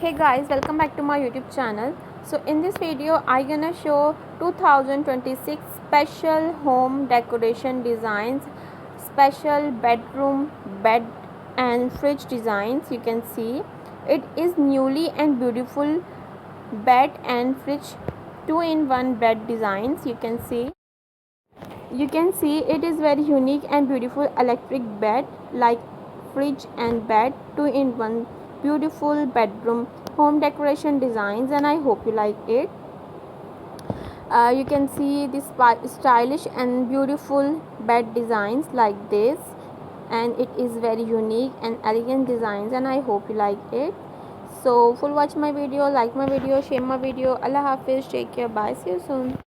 Hey guys, welcome back to my YouTube channel. So in this video I gonna show 2026 special home decoration designs, special bedroom bed and fridge designs. You can see it is newly and beautiful bed and fridge 2-in-1 bed designs. You can see it is very unique and beautiful electric bed like fridge and bed 2-in-1 beautiful bedroom home decoration designs, and I hope you like it. You can see this stylish and beautiful bed designs like this, and it is very unique and elegant designs, and I hope you like it. So full watch my video, like my video, share my video. Allah Hafiz, take care, bye, see you soon.